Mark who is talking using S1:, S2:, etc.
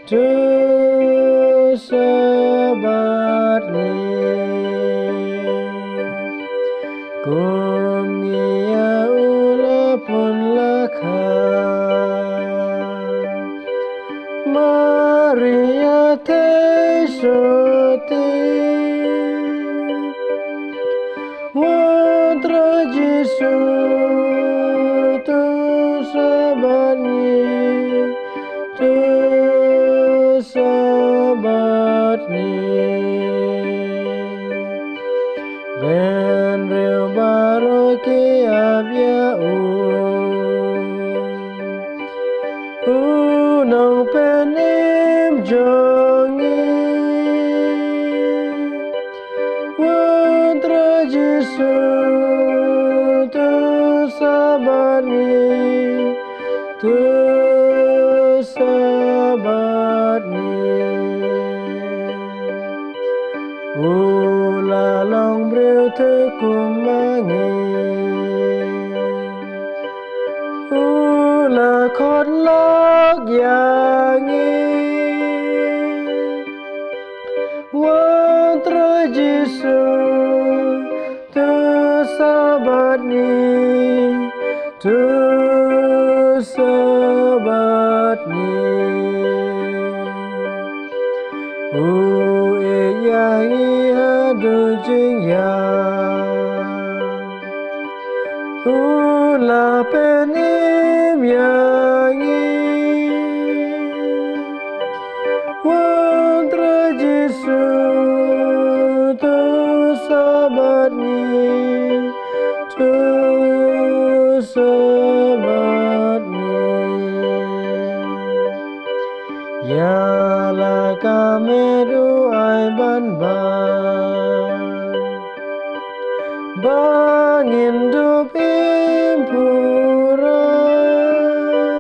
S1: tu sabat ni kum ngia ula pun lakha Maria te soti Watra Jesu tu sabat ni tu sabat ni ben reu baro ke abia nang penim jongi Watra Jesu tu sabat ni tu sabat ni Ula long breu te kumangi Ula khot lok yangi Watra Jesu tu sabat ni tu sabat ni yang hadu jing la penim yangi Watra Jesu tu sabat ni tu sabat ni Ya la kameru ai ban bangin du